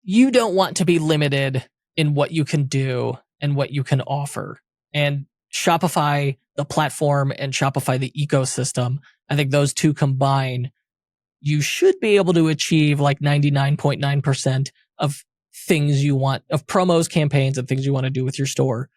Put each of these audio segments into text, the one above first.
you don't want to be limited in what you can do and what you can offer. And Shopify, the platform, and Shopify, the ecosystem, I think those two combine, you should be able to achieve like 99.9% of things you want, of promos, campaigns, and things you want to do with your store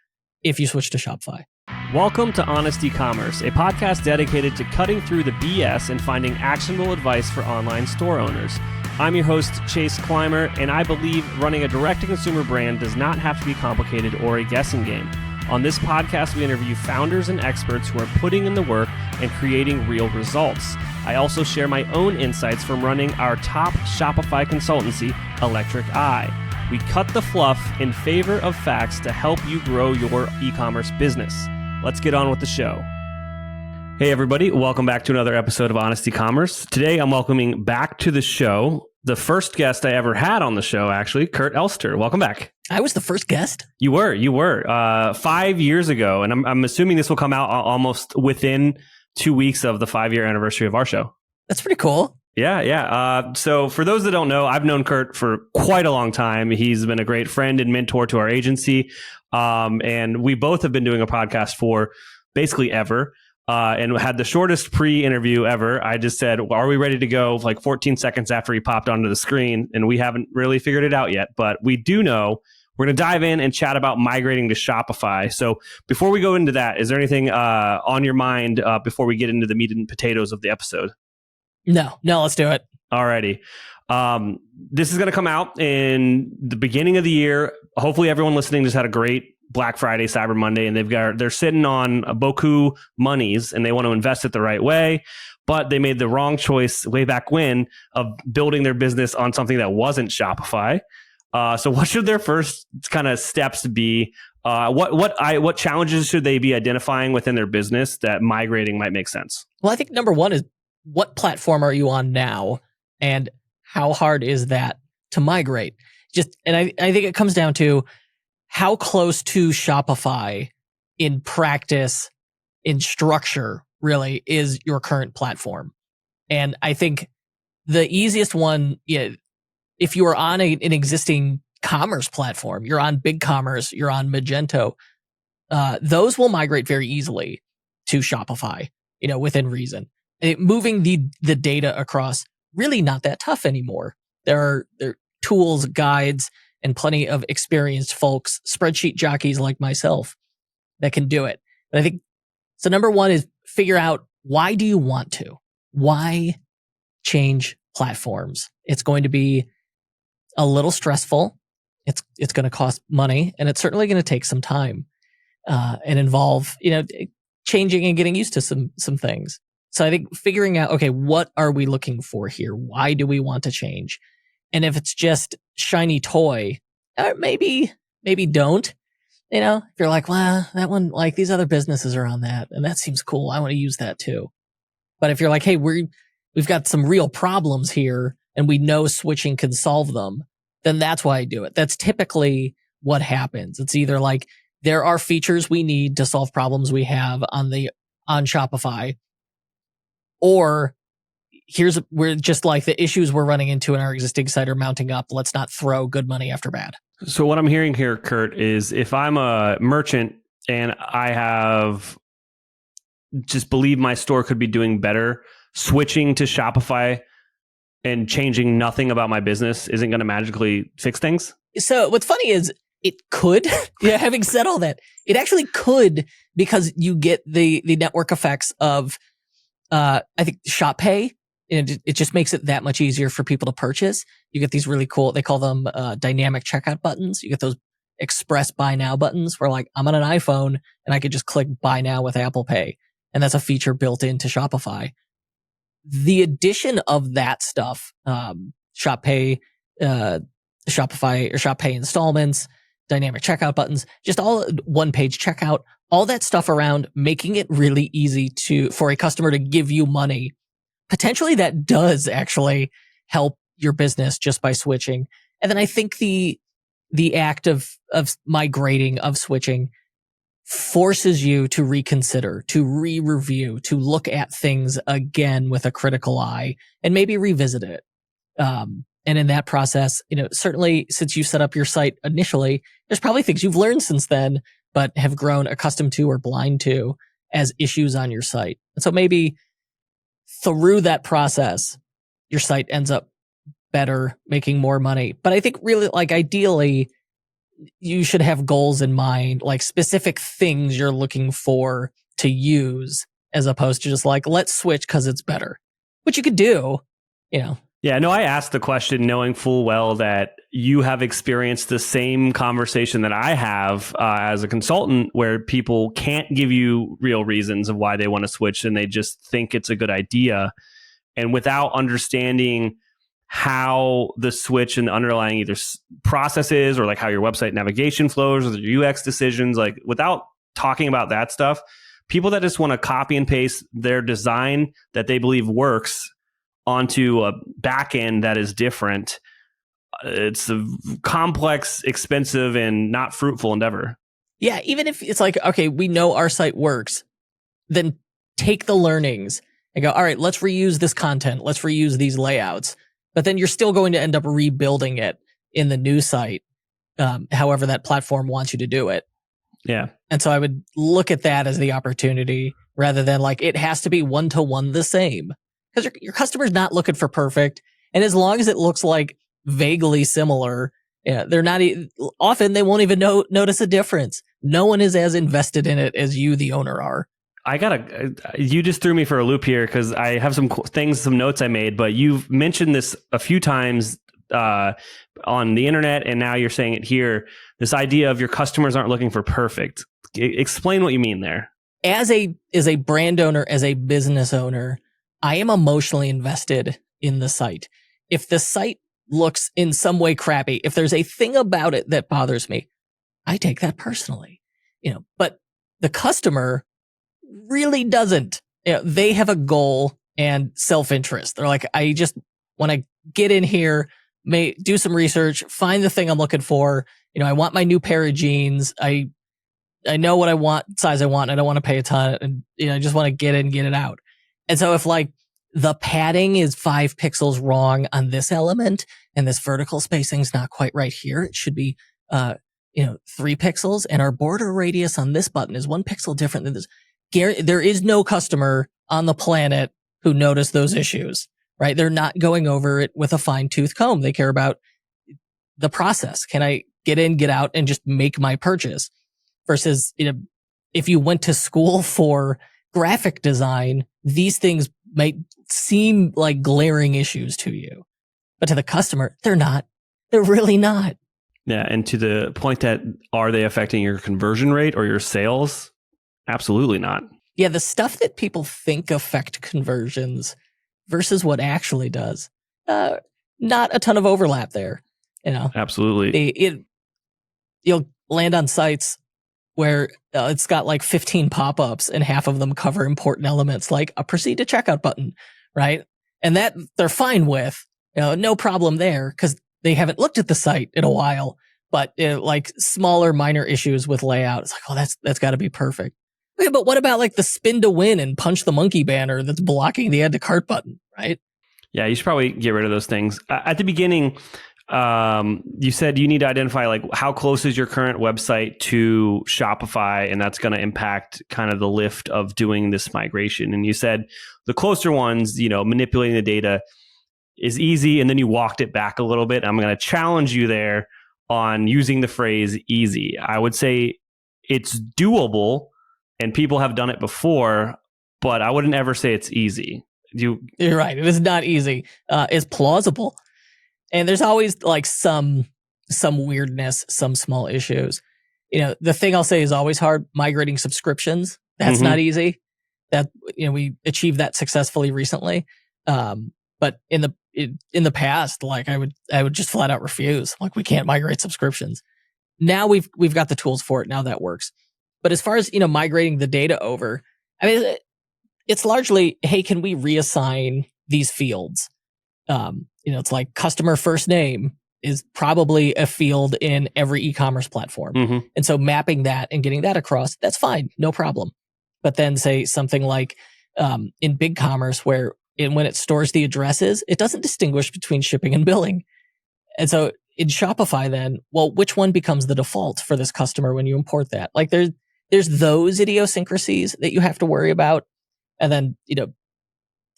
if you switch to Shopify. Welcome to Honest E-Commerce, a podcast dedicated to cutting through the BS and finding actionable advice for online store owners. I'm your host, Chase Clymer, and I believe running a direct-to-consumer brand does not have to be complicated or a guessing game. On this podcast, we interview founders and experts who are putting in the work and creating real results. I also share my own insights from running our top Shopify consultancy, Electric Eye. We cut the fluff in favor of facts to help you grow your e-commerce business. Let's get on with the show. Hey everybody, welcome back to another episode of Honest E-Commerce. Today I'm welcoming back to the show the first guest I ever had on the show, actually, Kurt Elster. Welcome back. I was the first guest? You were. 5 years ago, and I'm assuming this will come out almost within 2 weeks of the 5-year anniversary of our show. That's pretty cool. Yeah. So for those that don't know, I've known Kurt for quite a long time. He's been a great friend and mentor to our agency. And we both have been doing a podcast for basically ever. And had the shortest pre-interview ever. I just said, are we ready to go? Like 14 seconds after he popped onto the screen. And we haven't really figured it out yet. But we do know we're going to dive in and chat about migrating to Shopify. So before we go into that, is there anything on your mind before we get into the meat and potatoes of the episode? No, let's do it. Alrighty. This is going to come out in the beginning of the year. Hopefully everyone listening just had a great Black Friday, Cyber Monday, and they're sitting on beaucoup monies and they want to invest it the right way, but they made the wrong choice way back when of building their business on something that wasn't Shopify. So what should their first kind of steps be? What challenges should they be identifying within their business that migrating might make sense? Well, I think number one is, what platform are you on now, and how hard is that to migrate? And I think it comes down to how close to Shopify in practice, in structure, really, is your current platform. And I think the easiest one, if you are on an existing commerce platform, you're on BigCommerce, you're on Magento, those will migrate very easily to Shopify, within reason. Moving the data across, really not that tough anymore. There are tools, guides, and plenty of experienced folks, spreadsheet jockeys like myself, that can do it. But I think, so number one is figure out, why do you want to? Why change platforms? It's going to be a little stressful. It's going to cost money, and it's certainly going to take some time, and involve, changing and getting used to some things. So I think figuring out, okay, what are we looking for here? Why do we want to change? And if it's just shiny toy, maybe don't. If you're like, well, that one, like these other businesses are on that, and that seems cool, I want to use that too. But if you're like, hey, we've got some real problems here, and we know switching can solve them, then that's why I do it. That's typically what happens. It's either like there are features we need to solve problems we have on Shopify, or we're just like, the issues we're running into in our existing site are mounting up. Let's not throw good money after bad. So what I'm hearing here, Kurt, is if I'm a merchant and I have just believe my store could be doing better, switching to Shopify and changing nothing about my business isn't going to magically fix things. So what's funny is it could, having said all that, it actually could, because you get the network effects of, I think Shop Pay. It just makes it that much easier for people to purchase. You get these really cool, they call them dynamic checkout buttons. You get those express buy now buttons where, like, I'm on an iPhone and I could just click buy now with Apple Pay. And that's a feature built into Shopify. The addition of that stuff, Shop Pay, Shopify or Shop Pay installments, dynamic checkout buttons, just all one-page checkout, all that stuff around making it really easy for a customer to give you money. Potentially that does actually help your business just by switching. And then I think the act of migrating, of switching, forces you to reconsider, to re-review, to look at things again with a critical eye, and maybe revisit it. And in that process, certainly since you set up your site initially, there's probably things you've learned since then, but have grown accustomed to or blind to as issues on your site. And so maybe through that process, your site ends up better, making more money. But I think really, ideally, you should have goals in mind, like specific things you're looking for to use, as opposed to just let's switch because it's better, which you could do, Yeah, no, I asked the question knowing full well that you have experienced the same conversation that I have as a consultant, where people can't give you real reasons of why they want to switch and they just think it's a good idea. And without understanding how the switch and the underlying either processes or how your website navigation flows or the UX decisions, without talking about that stuff, people that just want to copy and paste their design that they believe works onto a backend that is different, it's a complex, expensive, and not fruitful endeavor. Yeah, even if it's okay, we know our site works, then take the learnings and go, all right, let's reuse this content, let's reuse these layouts. But then you're still going to end up rebuilding it in the new site, however that platform wants you to do it. Yeah. And so I would look at that as the opportunity rather than it has to be one-to-one the same. Because your customer's not looking for perfect. And as long as it looks vaguely similar, they're not, often they won't even notice a difference. No one is as invested in it as you, the owner, are. You just threw me for a loop here because I have some notes I made, but you've mentioned this a few times on the internet, and now you're saying it here. This idea of your customers aren't looking for perfect. Explain what you mean there. As a brand owner, as a business owner, I am emotionally invested in the site. If the site looks in some way crappy, if there's a thing about it that bothers me, I take that personally. But the customer really doesn't. They have a goal and self-interest. They're I just want to get in here, do some research, find the thing I'm looking for. I want my new pair of jeans. I know what I want, size I want. I don't want to pay a ton, and I just want to get in, get it out. And so if the padding is 5 pixels wrong on this element, and this vertical spacing's not quite right here, it should be 3 pixels, and our border radius on this button is 1 pixel different than this. There is no customer on the planet who noticed those issues, right? They're not going over it with a fine-tooth comb. They care about the process. Can I get in, get out, and just make my purchase? Versus, if you went to school for graphic design, these things might seem like glaring issues to you. But to the customer, they're not. They're really not. Yeah, and to the point that, are they affecting your conversion rate or your sales? Absolutely not. Yeah, the stuff that people think affect conversions versus what actually does, not a ton of overlap there. Absolutely. You'll land on sites where it's got 15 pop-ups and half of them cover important elements like a proceed to checkout button, right? And that they're fine with, no problem there because they haven't looked at the site in a while. But smaller minor issues with layout, it's that's got to be perfect. Okay, but what about the spin to win and punch the monkey banner that's blocking the add to cart button, right? Yeah, you should probably get rid of those things. At the beginning, you said you need to identify how close is your current website to Shopify, and that's going to impact kind of the lift of doing this migration. And you said the closer ones, manipulating the data is easy, and then you walked it back a little bit. I'm going to challenge you there on using the phrase easy. I would say it's doable, and people have done it before, but I wouldn't ever say it's easy. You're right. It is not easy. It's plausible. And there's always some weirdness, some small issues. The thing I'll say is always hard, migrating subscriptions. That's not easy. That, we achieved that successfully recently. But in the past, I would just flat out refuse. We can't migrate subscriptions. Now we've got the tools for it. Now that works. But as far as, migrating the data over, I mean, it's largely, hey, can we reassign these fields? It's customer first name is probably a field in every e-commerce platform. And so mapping that and getting that across, that's fine. No problem. But then say something in BigCommerce where and when it stores the addresses, it doesn't distinguish between shipping and billing. And so in Shopify then, well, which one becomes the default for this customer when you import that? Like there's those idiosyncrasies that you have to worry about. And then,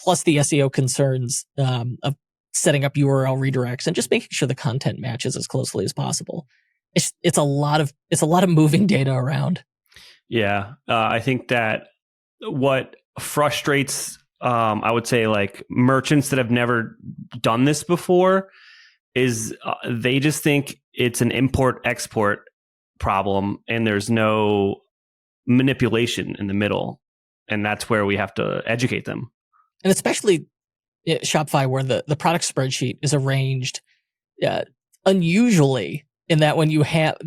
plus the SEO concerns of setting up URL redirects and just making sure the content matches as closely as possible. It's a lot of moving data around. Yeah, I think that what frustrates, I would say, like merchants that have never done this before is they just think it's an import-export problem and there's no manipulation in the middle. And that's where we have to educate them. And especially Shopify, where the product spreadsheet is arranged unusually, in that when you have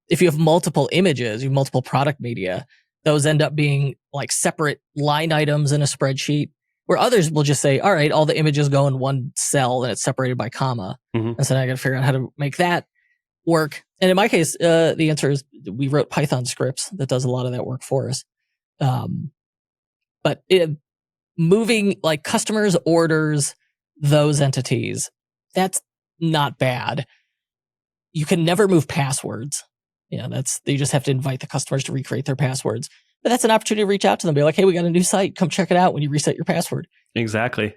if you have multiple images, you have multiple product media, those end up being like separate line items in a spreadsheet, where others will just say, all right, all the images go in one cell and it's separated by comma. Mm-hmm. And so now I got to figure out how to make that work. And in my case, the answer is we wrote Python scripts that does a lot of that work for us. But moving like customers, orders, those entities, that's not bad. You can never move passwords. You just have to invite the customers to recreate their passwords. But that's an opportunity to reach out to them, be like, hey, we got a new site. Come check it out when you reset your password. Exactly.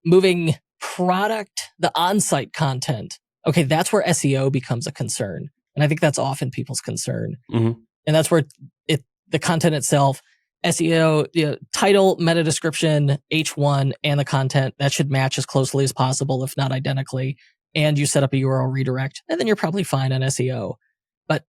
Moving product, the on-site content. Okay, that's where SEO becomes a concern. And I think that's often people's concern. Mm-hmm. And that's where the content itself, SEO, title, meta description, H1, and the content, that should match as closely as possible, if not identically. And you set up a URL redirect, and then you're probably fine on SEO. But,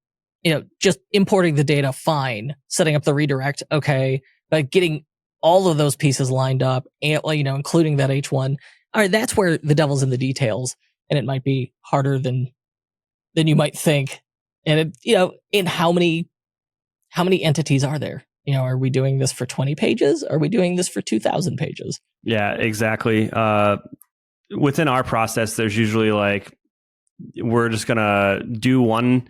just importing the data, fine. Setting up the redirect, okay. But getting all of those pieces lined up, and, including that H1, all right, that's where the devil's in the details. And it might be harder than you might think. And in how many entities are there? Are we doing this for 20 pages? Are we doing this for 2,000 pages? Yeah, exactly. Within our process, there's usually like, we're just going to do one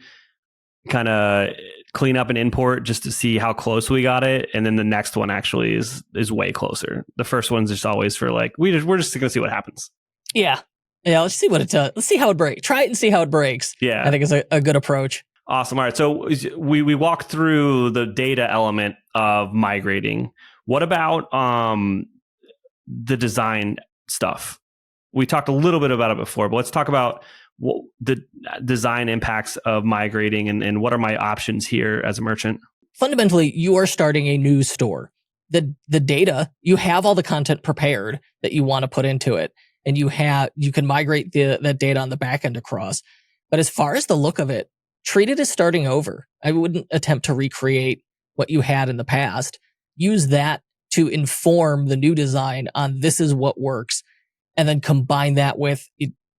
kind of clean up and import just to see how close we got it. And then the next one actually is way closer. The first one's just always for like, we're just going to see what happens. Yeah. Yeah. Let's see what it does. Let's see how it breaks. Try it and see how it breaks. Yeah. I think it's a good approach. Awesome. All right. So we walked through the data element of migrating. What about the design stuff? We talked a little bit about it before, but let's talk about the design impacts of migrating and what are my options here as a merchant? Fundamentally, you are starting a new store. The data, you have all the content prepared that you want to put into it, and you can migrate that data on the back end across. But as far as the look of it, treat it as starting over. I wouldn't attempt to recreate what you had in the past. Use that to inform the new design on this is what works. And then combine that with,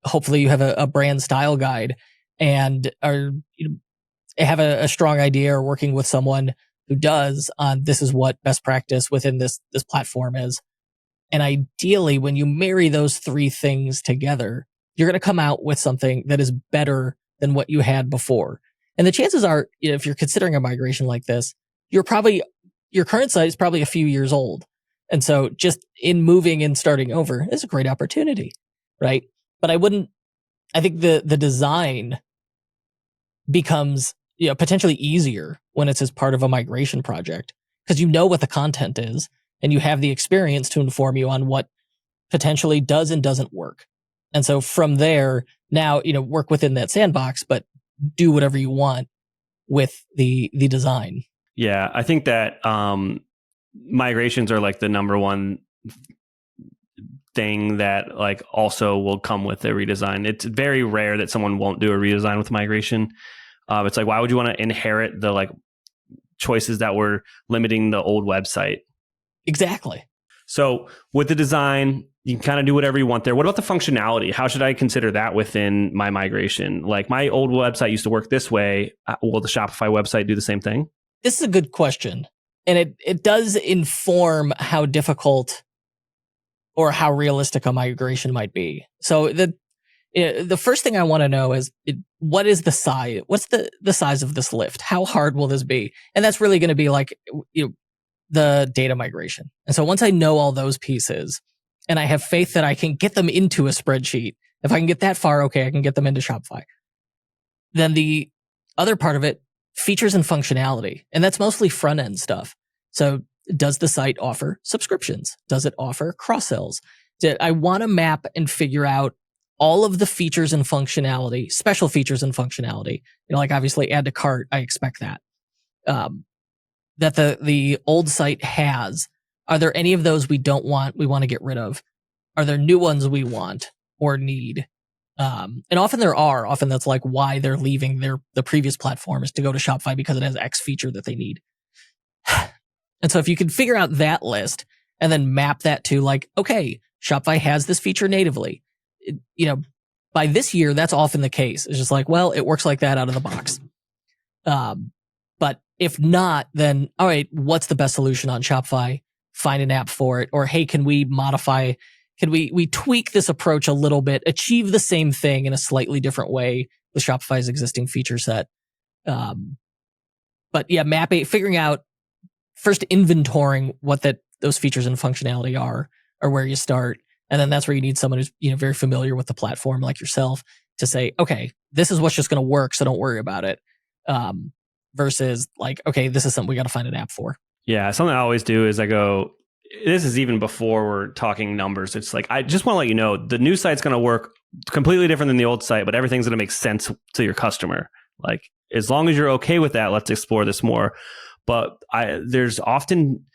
hopefully you have a brand style guide and have a strong idea, or working with someone who does on this is what best practice within this platform is. And ideally, when you marry those three things together, you're going to come out with something that is better than what you had before. And the chances are, if you're considering a migration like this, your current site is probably a few years old. And so just in moving and starting over is a great opportunity, right? But I think the design becomes potentially easier when it's as part of a migration project, because you know what the content is and you have the experience to inform you on what potentially does and doesn't work. And so from there, now, work within that sandbox, but do whatever you want with the design. Yeah, I think that migrations are like the number one thing that like also will come with a redesign. It's very rare that someone won't do a redesign with migration. It's like, why would you want to inherit the like choices that were limiting the old website? Exactly. So with the design, you can kind of do whatever you want there. What about the functionality? How should I consider that within my migration? Like my old website used to work this way. Will the Shopify website do the same thing? This is a good question. And it does inform how difficult or how realistic a migration might be. So the first thing I want to know is, what is the size? What's the size of this lift? How hard will this be? And that's really going to be like, the data migration. And so once I know all those pieces and I have faith that I can get them into a spreadsheet, if I can get that far, okay, I can get them into Shopify. Then the other part of it, features and functionality. And that's mostly front end stuff. So does the site offer subscriptions? Does it offer cross sells? I want to map and figure out all of the features and functionality, special features and functionality. Like obviously add to cart, I expect that. That the old site has. Are there any of those we don't want, we want to get rid of? Are there new ones we want or need? And often there are. Often that's like why they're leaving the previous platform is to go to Shopify because it has X feature that they need. And so if you can figure out that list and then map that to like, okay, Shopify has this feature natively. By this year, that's often the case. It's just like, well, it works like that out of the box. But if not, then all right, what's the best solution on Shopify? Find an app for it. Or hey, can we modify? Can we tweak this approach a little bit, achieve the same thing in a slightly different way with Shopify's existing feature set? But yeah, figuring out first inventorying what those features and functionality are where you start. And then that's where you need someone who's, very familiar with the platform like yourself to say, okay, this is what's just going to work. So don't worry about it. Versus like, okay, this is something we got to find an app for. Yeah. Something I always do is I go, this is even before we're talking numbers. It's like, I just want to let you know, the new site's going to work completely different than the old site, but everything's going to make sense to your customer. Like, as long as you're okay with that, let's explore this more. But there's often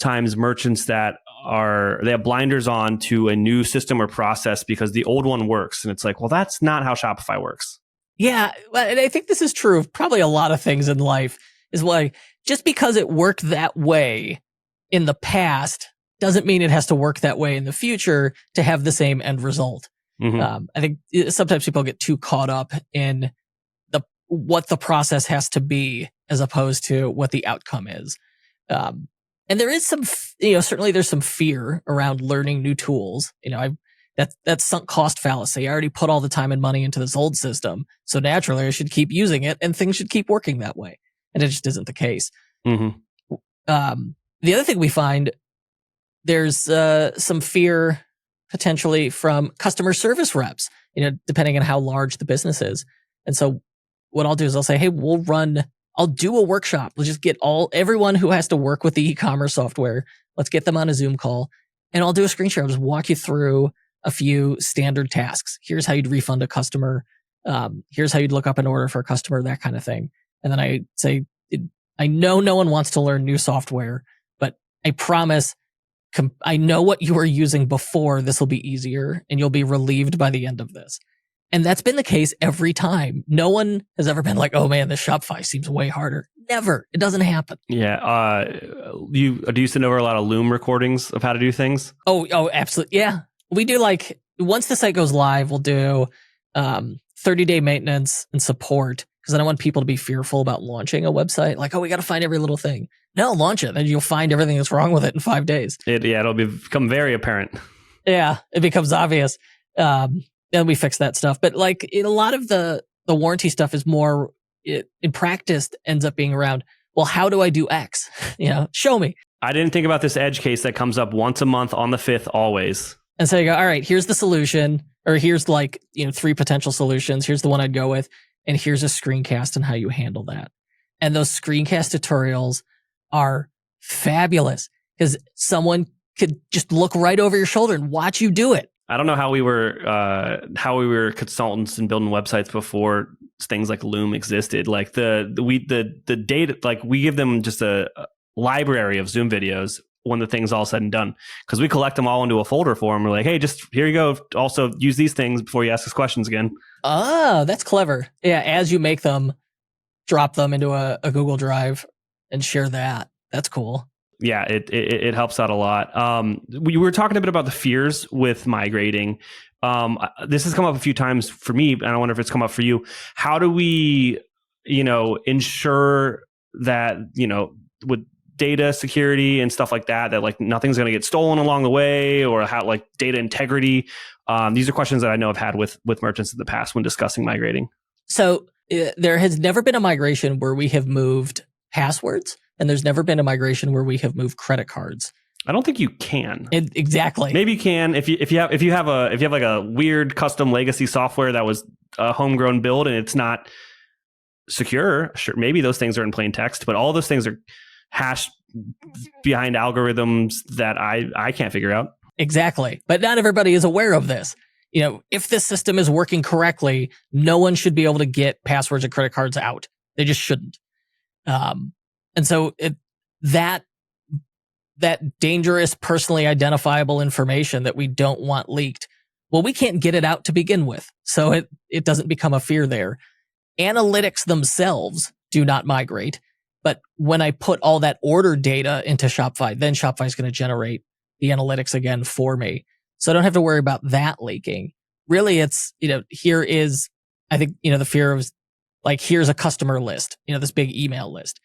times merchants that they have blinders on to a new system or process because the old one works. And it's like, well, that's not how Shopify works. Yeah. And I think this is true of probably a lot of things in life is why just because it worked that way in the past doesn't mean it has to work that way in the future to have the same end result. Mm-hmm. I think sometimes people get too caught up in what the process has to be as opposed to what the outcome is. And there is some, certainly there's some fear around learning new tools. That's sunk cost fallacy. I already put all the time and money into this old system. So naturally I should keep using it and things should keep working that way. And it just isn't the case. Mm-hmm. The other thing we find, there's some fear potentially from customer service reps, depending on how large the business is. And so what I'll do is I'll say, hey, I'll do a workshop. We'll just get everyone who has to work with the e-commerce software. Let's get them on a Zoom call and I'll do a screen share. I'll just walk you through a few standard tasks. Here's how you'd refund a customer. Here's how you'd look up an order for a customer, that kind of thing. And then I say, I know no one wants to learn new software, but I promise I know what you were using before. This will be easier and you'll be relieved by the end of this. And that's been the case every time. No one has ever been like, oh man, this Shopify seems way harder. Never. It doesn't happen. Yeah. Do you send over a lot of Loom recordings of how to do things? Oh, absolutely. Yeah. We do once the site goes live, we'll do 30-day maintenance and support because I don't want people to be fearful about launching a website. Like, oh, we got to find every little thing. No, launch it. Then you'll find everything that's wrong with it in 5 days. It'll become very apparent. Yeah, it becomes obvious. Then we fix that stuff. But a lot of the warranty stuff is more, in practice, ends up being around, well, how do I do X? Show me. I didn't think about this edge case that comes up once a month on the 5th always. And so you go, all right, here's the solution, or here's 3 potential solutions. Here's the one I'd go with. And here's a screencast on how you handle that. And those screencast tutorials are fabulous because someone could just look right over your shoulder and watch you do it. I don't know how we were consultants and building websites before things like Loom existed. Like the data, we give them just a library of Zoom videos when the thing's all said and done, because we collect them all into a folder for them. We're like, hey, just here you go. Also use these things before you ask us questions again. Oh, that's clever. Yeah, as you make them, drop them into a Google Drive and share that. That's cool. Yeah, it helps out a lot. We were talking a bit about the fears with migrating. This has come up a few times for me, and I wonder if it's come up for you. How do we, ensure that, with data security and stuff like that nothing's going to get stolen along the way, or how data integrity? These are questions that I know I've had with merchants in the past when discussing migrating. So there has never been a migration where we have moved passwords. and there's never been a migration where we have moved credit cards. I don't think you can. Exactly. Maybe you can if you have like a weird custom legacy software that was a homegrown build and it's not secure. Sure, maybe those things are in plain text, but all those things are hashed behind algorithms that I can't figure out. Exactly. But not everybody is aware of this. If this system is working correctly, no one should be able to get passwords and credit cards out. They just shouldn't. And so that dangerous, personally identifiable information that we don't want leaked, well, we can't get it out to begin with. So it doesn't become a fear there. Analytics themselves do not migrate. But when I put all that order data into Shopify, then Shopify is going to generate the analytics again for me. So I don't have to worry about that leaking. Really, it's, here is, I think, the fear of like, here's a customer list, this big email list.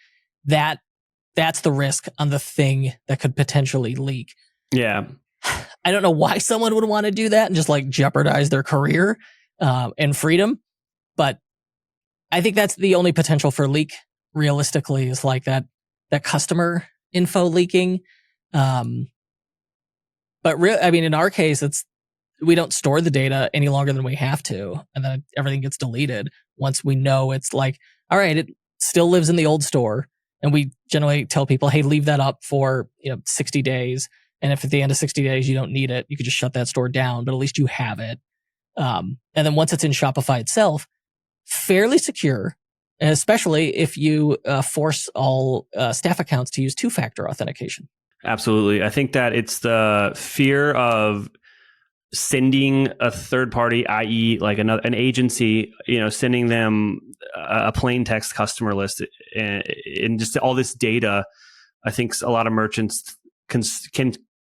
That's the risk on the thing that could potentially leak. Yeah. I don't know why someone would want to do that and just like jeopardize their career and freedom. But I think that's the only potential for leak realistically is like that customer info leaking. But in our case, we don't store the data any longer than we have to. And then everything gets deleted once we know it's like, all right, it still lives in the old store. And we generally tell people, hey, leave that up for 60 days. And if at the end of 60 days you don't need it, you could just shut that store down, but at least you have it. And then once it's in Shopify itself, fairly secure, and especially if you force all staff accounts to use two-factor authentication. Absolutely. I think that it's the fear of sending a third party, i.e. like an agency, sending them a plain text customer list and just all this data. I think a lot of merchants can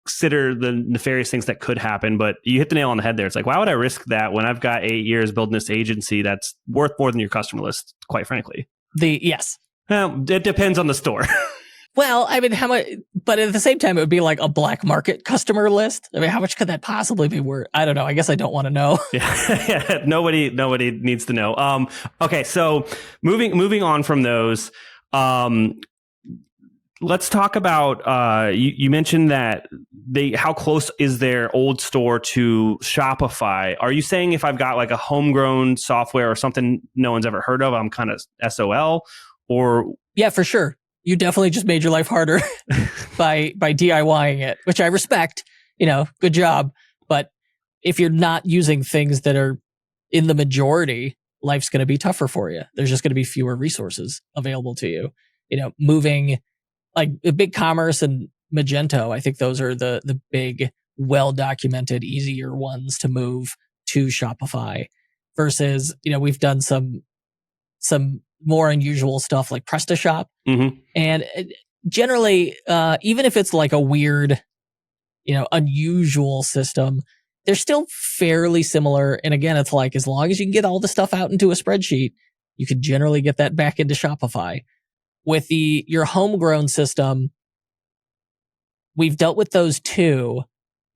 consider the nefarious things that could happen, but you hit the nail on the head there. It's like, why would I risk that when I've got 8 years building this agency that's worth more than your customer list, quite frankly? Yes. Well, it depends on the store. Well, how much, but at the same time, it would be like a black market customer list. How much could that possibly be worth? I don't know. I guess I don't want to know. Yeah. Nobody needs to know. Okay. So moving on from those, let's talk about, you mentioned that how close is their old store to Shopify? Are you saying if I've got like a homegrown software or something no one's ever heard of, I'm kind of SOL or? Yeah, for sure. You definitely just made your life harder by DIYing it, which I respect, good job. But if you're not using things that are in the majority, life's going to be tougher for you. There's just going to be fewer resources available to you. Moving like BigCommerce and Magento, I think those are the big, well-documented, easier ones to move to Shopify versus, we've done some more unusual stuff like PrestaShop. Mm-hmm. And generally, even if it's like a weird, unusual system, they're still fairly similar. And again, it's like, as long as you can get all the stuff out into a spreadsheet, you can generally get that back into Shopify. With your homegrown system, we've dealt with those too.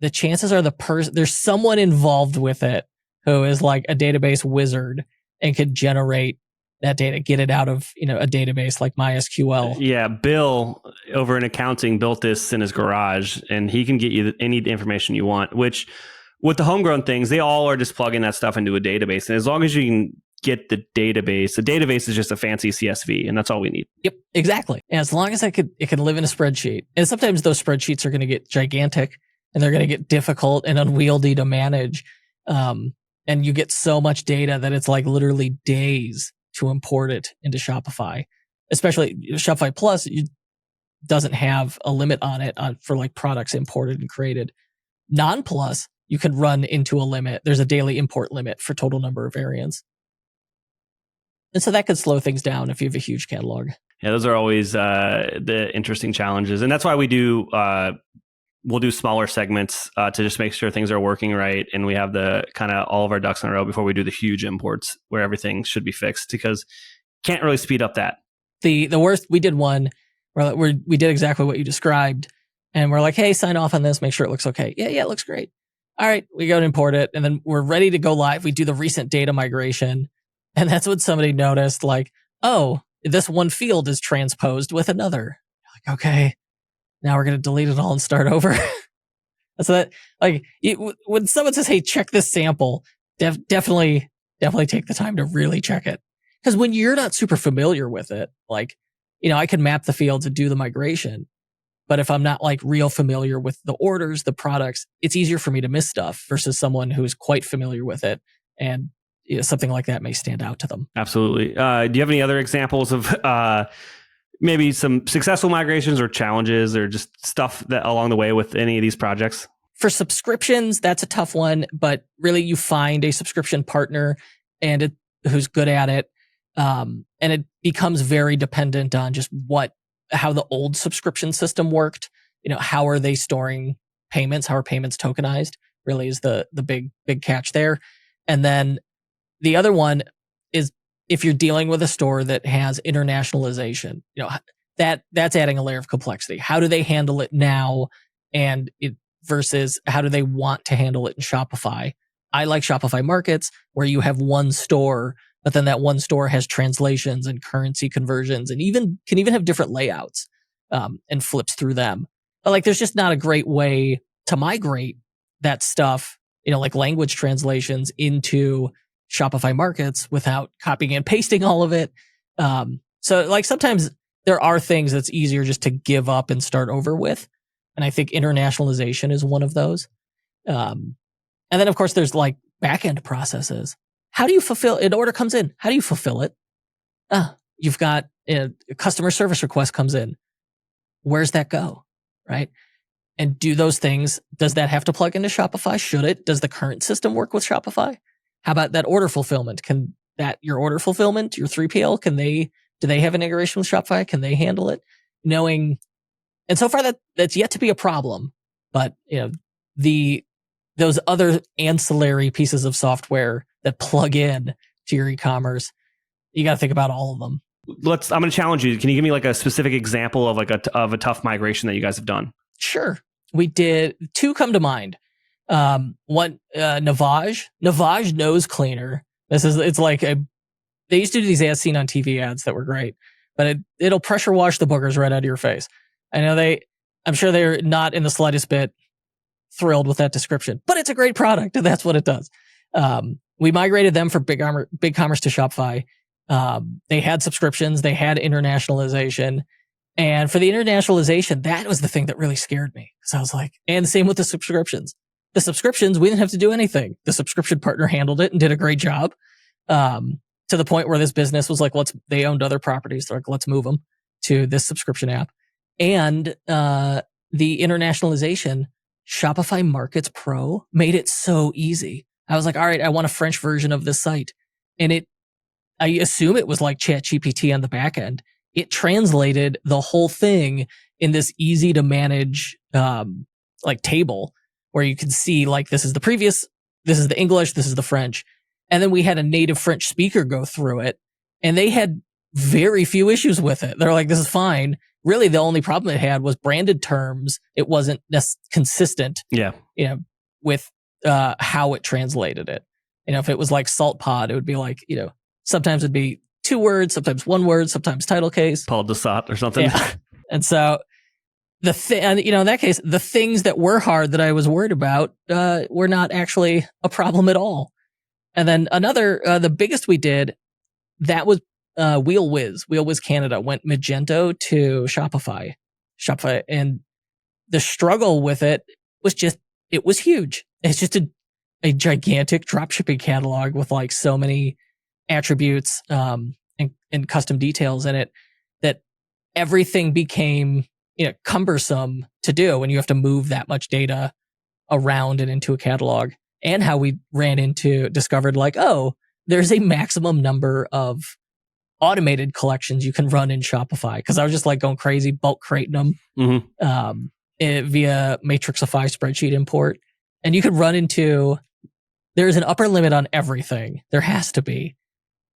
The chances are there's someone involved with it who is like a database wizard and could generate that data, get it out of, a database like MySQL. Yeah. Bill over in accounting built this in his garage and he can get you any information you want, which with the homegrown things, they all are just plugging that stuff into a database. And as long as you can get the database is just a fancy CSV and that's all we need. Yep, exactly. And as long as it can live in a spreadsheet. And sometimes those spreadsheets are going to get gigantic and they're going to get difficult and unwieldy to manage. And you get so much data that it's like literally days to import it into Shopify. Especially Shopify Plus doesn't have a limit on it for like products imported and created. Non-Plus, you can run into a limit. There's a daily import limit for total number of variants. And so that could slow things down if you have a huge catalog. Yeah, those are always the interesting challenges. And that's why we'll do smaller segments to just make sure things are working right. And we have the kind of all of our ducks in a row before we do the huge imports where everything should be fixed because can't really speed up that. The worst, we did one where we did exactly what you described. And we're like, hey, sign off on this, make sure it looks okay. Yeah, it looks great. All right, we go to import it. And then we're ready to go live. We do the recent data migration. And that's when somebody noticed like, oh, this one field is transposed with another. like, okay, now we're going to delete it all and start over. So that, like, when someone says, hey, check this sample, definitely take the time to really check it. Because when you're not super familiar with it, like, I can map the fields and do the migration. But if I'm not like real familiar with the orders, the products, it's easier for me to miss stuff versus someone who's quite familiar with it. And something like that may stand out to them. Absolutely. Do you have any other examples of maybe some successful migrations or challenges or just stuff that along the way with any of these projects? For subscriptions, that's a tough one, but really you find a subscription partner who's good at it. And it becomes very dependent on just how the old subscription system worked. How are they storing payments? How are payments tokenized? Really is the big catch there. And then the other one is if you're dealing with a store that has internationalization, that's adding a layer of complexity. How do they handle it now? And versus how do they want to handle it in Shopify? I like Shopify Markets where you have one store, but then that one store has translations and currency conversions and can even have different layouts and flips through them. But like, there's just not a great way to migrate that stuff, like language translations into Shopify Markets without copying and pasting all of it. So like sometimes there are things that's easier just to give up and start over with. And I think internationalization is one of those. And then of course there's like backend processes. How do you fulfill an order comes in? How do you fulfill it? You've got a customer service request comes in. Where's that go? Right. And do those things, does that have to plug into Shopify? Should it? Does the current system work with Shopify? How about that order fulfillment? Your order fulfillment, your 3PL, do they have an integration with Shopify? Can they handle it? And so far that's yet to be a problem, but those other ancillary pieces of software that plug in to your e-commerce, you got to think about all of them. I'm going to challenge you. Can you give me like a specific example of a tough migration that you guys have done? Sure. We did 2 come to mind. One, Navage nose cleaner. It's like they used to do these as seen on TV ads that were great, but it'll pressure wash the boogers right out of your face. I know I'm sure they're not in the slightest bit thrilled with that description, but it's a great product and that's what it does. We migrated them for BigCommerce to Shopify. They had subscriptions, they had internationalization. And for the internationalization, that was the thing that really scared me. So I was like, and same with the subscriptions. The subscriptions, we didn't have to do anything. The subscription partner handled it and did a great job. To the point where this business was like, they owned other properties. They're like, let's move them to this subscription app. And, the internationalization, Shopify Markets Pro made it so easy. I was like, all right, I want a French version of this site. And I assume it was like ChatGPT on the back end. It translated the whole thing in this easy to manage, like table where you can see like, this is the English, this is the French. And then we had a native French speaker go through it and they had very few issues with it. They're like, this is fine. Really, the only problem it had was branded terms. It wasn't consistent. Yeah. With how it translated it. If it was like salt pod, it would be like, sometimes it'd be 2 words, sometimes 1 word, sometimes title case. Paul Dessat or something. Yeah. And so in that case, the things that were hard that I was worried about were not actually a problem at all. And then the biggest we did, that was WheelWhiz Canada went Magento to Shopify, and the struggle with it was huge. It's just a gigantic dropshipping catalog with like so many attributes, and custom details in it that everything became, cumbersome to do when you have to move that much data around and into a catalog. And how we discovered like, oh, there's a maximum number of automated collections you can run in Shopify. Cause I was just like going crazy, bulk creating them, via Matrixify spreadsheet import. And you could run there's an upper limit on everything. There has to be.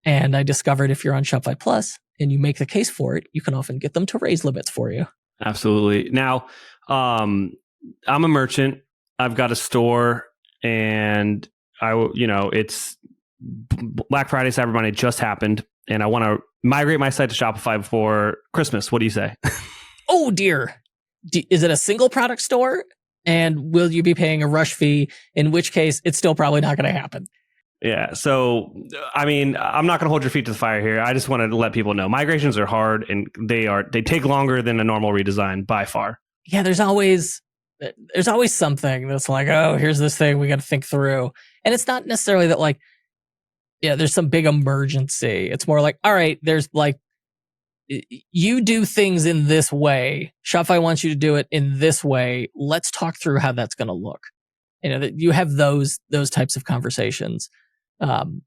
And I discovered if you're on Shopify Plus and you make the case for it, you can often get them to raise limits for you. Absolutely. Now, I'm a merchant. I've got a store and it's Black Friday, Cyber Monday just happened and I want to migrate my site to Shopify before Christmas. What do you say? oh dear, is it a single product store? And will you be paying a rush fee? In which case, it's still probably not going to happen. Yeah. So, I mean, I'm not going to hold your feet to the fire here. I just want to let people know migrations are hard and they take longer than a normal redesign by far. Yeah. There's always something that's like, oh, here's this thing we got to think through. And it's not necessarily that like, yeah, there's some big emergency. It's more like, all right, there's like, you do things in this way. Shopify wants you to do it in this way. Let's talk through how that's going to look. That you have those types of conversations. And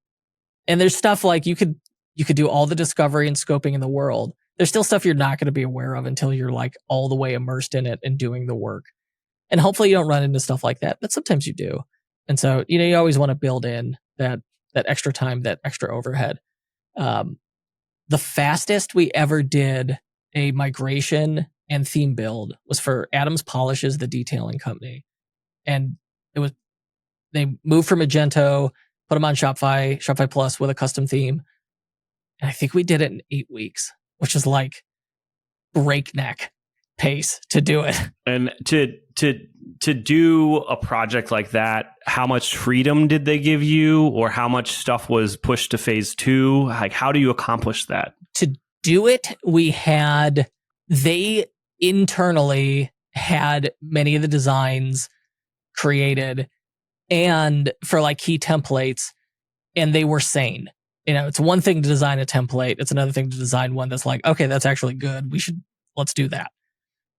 there's stuff like you could do all the discovery and scoping in the world. There's still stuff you're not going to be aware of until you're like all the way immersed in it and doing the work. And hopefully you don't run into stuff like that, but sometimes you do. And so, you always want to build in that extra time, that extra overhead. The fastest we ever did a migration and theme build was for Adams Polishes, the detailing company. And they moved from Magento, put them on Shopify Plus with a custom theme. And I think we did it in 8 weeks, which is like breakneck pace to do it. And to do a project like that, how much freedom did they give you, or how much stuff was pushed to phase 2? Like, how do you accomplish that? To do it, they internally had many of the designs created and for like key templates, and they were sane. It's one thing to design a template. It's another thing to design one that's like, okay, that's actually good. Let's do that.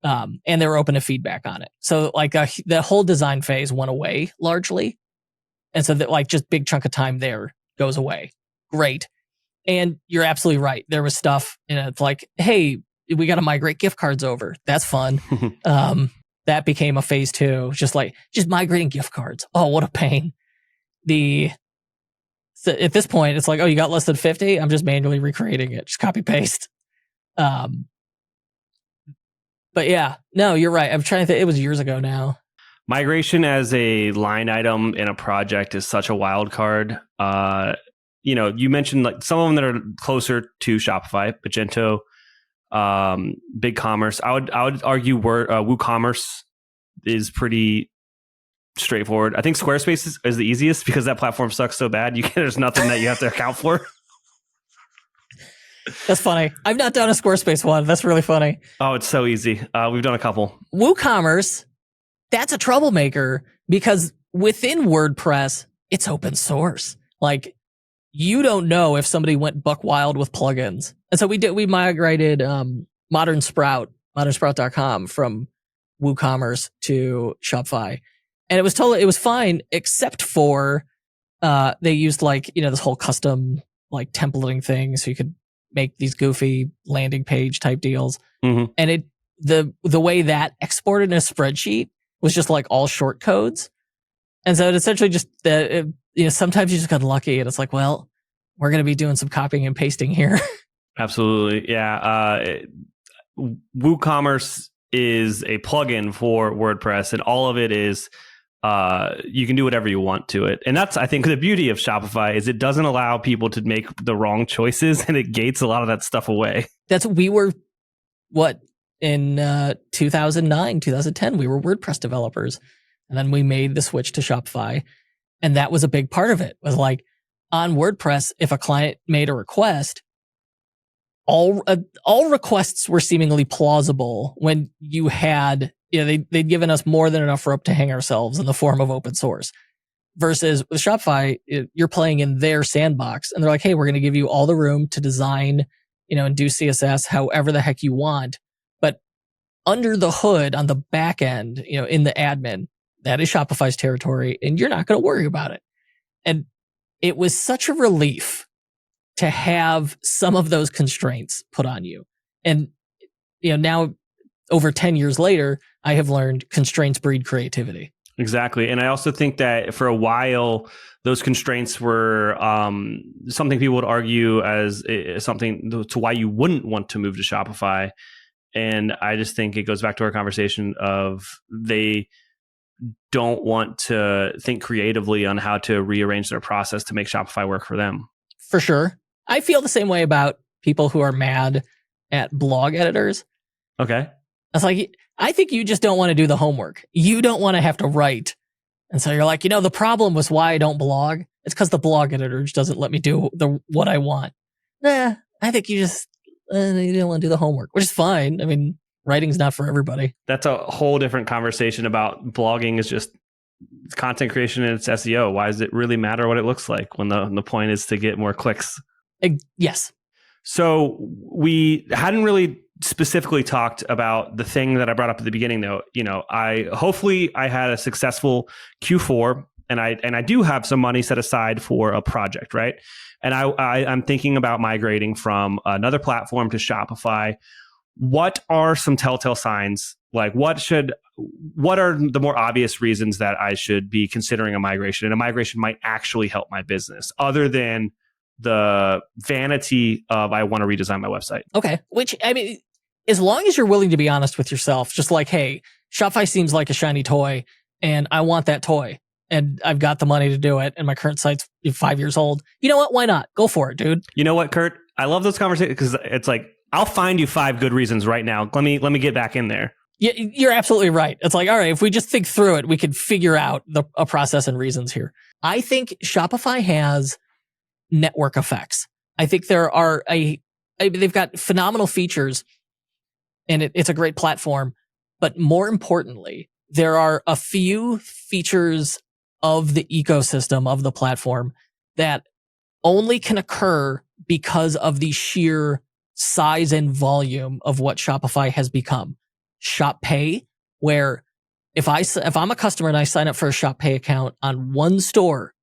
And they were open to feedback on it. So like the whole design phase went away largely. And so that like just big chunk of time there goes away. Great. And you're absolutely right. There was stuff, it's like, hey, we got to migrate gift cards over. That's fun. That became a phase 2, just migrating gift cards. Oh, what a pain. So at this point, it's like, oh, you got less than 50? I'm just manually recreating it. Just copy paste. But yeah, no, you're right. I'm trying to think. It was years ago now. Migration as a line item in a project is such a wild card. You mentioned like some of them that are closer to Shopify, Magento, BigCommerce. I would argue WooCommerce is pretty straightforward. I think Squarespace is the easiest because that platform sucks so bad. There's nothing that you have to account for. That's funny. I've not done a Squarespace one. That's really funny. Oh, it's so easy. We've done a couple. WooCommerce, that's a troublemaker because within WordPress, it's open source. Like, you don't know if somebody went buck wild with plugins. And so we migrated Modern Sprout.com from WooCommerce to Shopify. And it was fine, except for they used like, this whole custom like templating thing so you could make these goofy landing page type deals. Mm-hmm. And the way that exported in a spreadsheet was just like all short codes. And so it essentially just, sometimes you just got lucky and it's like, well, we're going to be doing some copying and pasting here. Absolutely. Yeah. WooCommerce is a plugin for WordPress, and all of it is you can do whatever you want to it. And that's, I think, the beauty of Shopify is it doesn't allow people to make the wrong choices, and it gates a lot of that stuff away. We were, in 2009, 2010, we were WordPress developers. And then we made the switch to Shopify. And that was a big part of it. Was like, on WordPress, if a client made a request, all requests were seemingly plausible when you had, they'd given us more than enough rope to hang ourselves in the form of open source. Versus with Shopify, you're playing in their sandbox and they're like, hey, we're going to give you all the room to design, and do CSS however the heck you want. But under the hood, on the back end, in the admin, that is Shopify's territory and you're not going to worry about it. And it was such a relief to have some of those constraints put on you. And, now over 10 years later, I have learned constraints breed creativity. Exactly. And I also think that for a while, those constraints were something people would argue as something to why you wouldn't want to move to Shopify. And I just think it goes back to our conversation of they don't want to think creatively on how to rearrange their process to make Shopify work for them. For sure. I feel the same way about people who are mad at blog editors. Okay. It's like, I think you just don't want to do the homework. You don't want to have to write. And so you're like, the problem was why I don't blog. It's because the blog editor just doesn't let me do what I want. Nah, I think you just you don't want to do the homework, which is fine. I mean, writing's not for everybody. That's a whole different conversation about blogging is just content creation and its SEO. Why does it really matter what it looks like when the point is to get more clicks? Yes. So we hadn't really specifically talked about the thing that I brought up at the beginning, though. Hopefully I had a successful Q4, and I do have some money set aside for a project, right? And I'm thinking about migrating from another platform to Shopify. What are some telltale signs? Like, what are the more obvious reasons that I should be considering a migration? And a migration might actually help my business, other than the vanity of I want to redesign my website. Okay. Which, I mean, as long as you're willing to be honest with yourself, just like, hey, Shopify seems like a shiny toy and I want that toy and I've got the money to do it and my current site's 5 years old. You know what? Why not? Go for it, dude. You know what, Kurt? I love those conversations because it's like, I'll find you 5 good reasons right now. Let me get back in there. Yeah, you're absolutely right. It's like, all right, if we just think through it, we could figure out a process and reasons here. I think Shopify has network effects. I think there are they've got phenomenal features and it's a great platform. But more importantly, there are a few features of the ecosystem of the platform that only can occur because of the sheer size and volume of what Shopify has become. Shop Pay, where if I'm a customer and I sign up for a Shop Pay account on one store,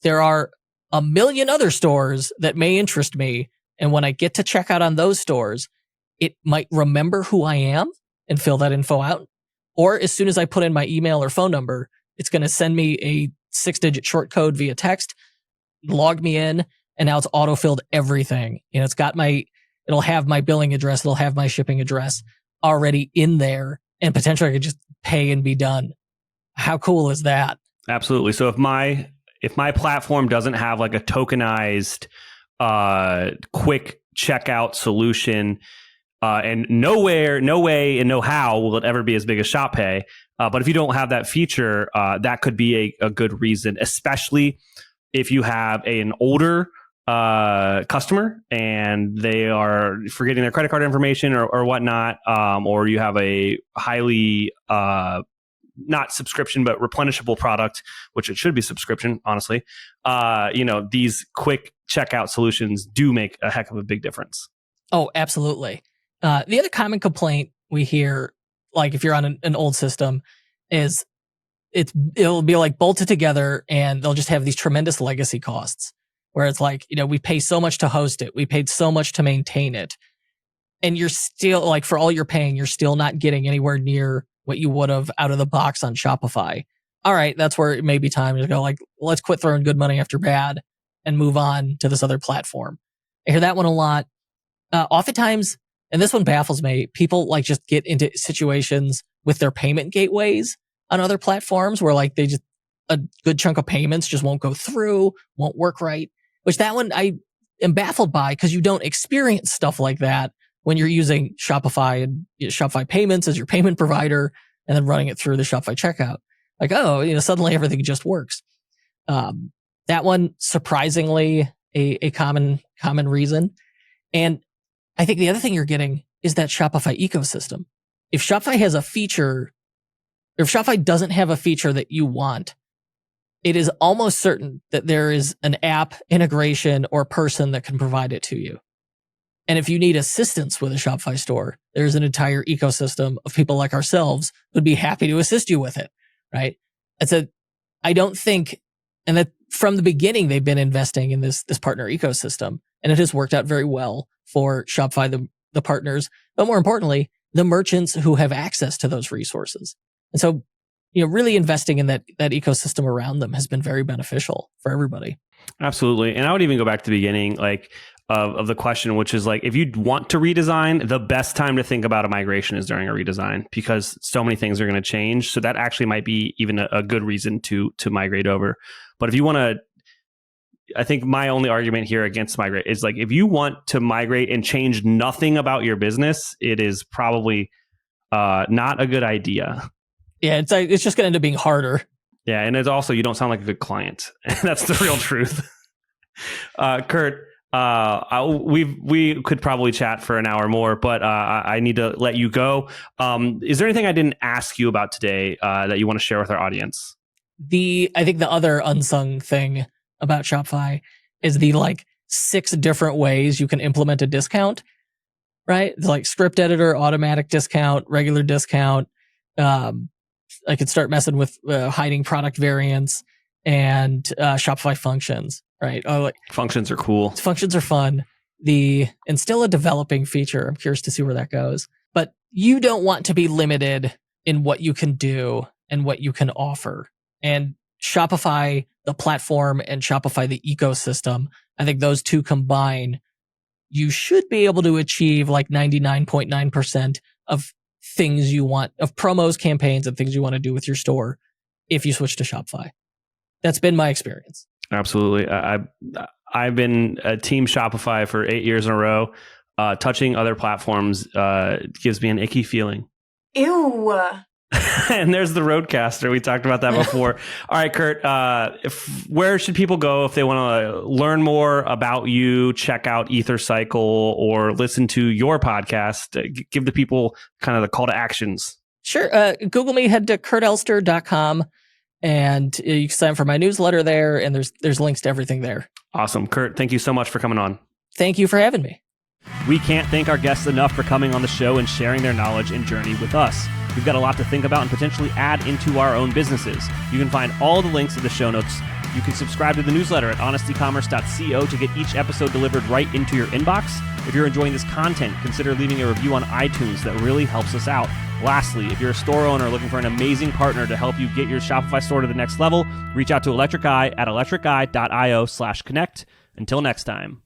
there are a million other stores that may interest me. And when I get to check out on those stores, it might remember who I am and fill that info out. Or as soon as I put in my email or phone number, it's going to send me a 6-digit short code via text, log me in, and now it's auto-filled everything. It'll have my billing address, it'll have my shipping address already in there, and potentially I could just pay and be done. How cool is that? Absolutely. So if my platform doesn't have like a tokenized quick checkout solution, and no way and no how will it ever be as big as Shop Pay. But if you don't have that feature, that could be a good reason, especially if you have an older customer and they are forgetting their credit card information or whatnot, or you have a highly not subscription but replenishable product, which it should be subscription, honestly. These quick checkout solutions do make a heck of a big difference. Oh, absolutely. The other common complaint we hear, like if you're on an old system, is it'll be like bolted together and they'll just have these tremendous legacy costs where it's like, we pay so much to host it. We paid so much to maintain it. And you're still like, for all you're paying, you're still not getting anywhere near what you would have out of the box on Shopify. All right. That's where it may be time to go like, let's quit throwing good money after bad and move on to this other platform. I hear that one a lot. Oftentimes, and this one baffles me, people like just get into situations with their payment gateways on other platforms where like a good chunk of payments just won't go through, won't work right, which that one I am baffled by because you don't experience stuff like that when you're using Shopify and Shopify payments as your payment provider and then running it through the Shopify checkout. Like, suddenly everything just works. That one, surprisingly, a common reason. And I think the other thing you're getting is that Shopify ecosystem. If Shopify has a feature, or if Shopify doesn't have a feature that you want, it is almost certain that there is an app integration or person that can provide it to you. And if you need assistance with a Shopify store, there's an entire ecosystem of people like ourselves who'd be happy to assist you with it, right? I don't think, and that from the beginning, they've been investing in this partner ecosystem, and it has worked out very well for Shopify, the partners, but more importantly, the merchants who have access to those resources. And so, really investing in that ecosystem around them has been very beneficial for everybody. Absolutely. And I would even go back to the beginning, like of the question, which is like, if you want to redesign, the best time to think about a migration is during a redesign because so many things are going to change. So that actually might be even a good reason to migrate over. But if you want to, I think my only argument here against migrate is like, if you want to migrate and change nothing about your business, it is probably not a good idea. Yeah, it's just going to end up being harder. Yeah, and it's also, you don't sound like a good client. That's the real truth. Kurt, we could probably chat for an hour more, but I need to let you go. Is there anything I didn't ask you about today that you want to share with our audience? I think the other unsung thing about Shopify is the 6 different ways you can implement a discount, right? It's like script editor, automatic discount, regular discount. I could start messing with hiding product variants and Shopify functions, right? Functions are cool. Functions are fun. And still a developing feature. I'm curious to see where that goes. But you don't want to be limited in what you can do and what you can offer. And Shopify, the platform, and Shopify, the ecosystem, I think those two combine, you should be able to achieve 99.9% of things you want, of promos, campaigns, and things you want to do with your store if you switch to Shopify. That's been my experience. Absolutely. I've been a team Shopify for 8 years in a row. Touching other platforms gives me an icky feeling. Ew. And there's the Roadcaster. We talked about that before. All right, Kurt, where should people go if they want to learn more about you, check out Ethercycle, or listen to your podcast? Give the people kind of the call to actions. Sure. Google me, head to kurtelster.com, and you can sign up for my newsletter there, and there's links to everything there. Awesome. Kurt, thank you so much for coming on. Thank you for having me. We can't thank our guests enough for coming on the show and sharing their knowledge and journey with us. We've got a lot to think about and potentially add into our own businesses. You can find all the links in the show notes. You can subscribe to the newsletter at honestecommerce.co to get each episode delivered right into your inbox. If you're enjoying this content, consider leaving a review on iTunes. That really helps us out. Lastly, if you're a store owner looking for an amazing partner to help you get your Shopify store to the next level, reach out to Electric Eye at electriceye.io/connect. Until next time.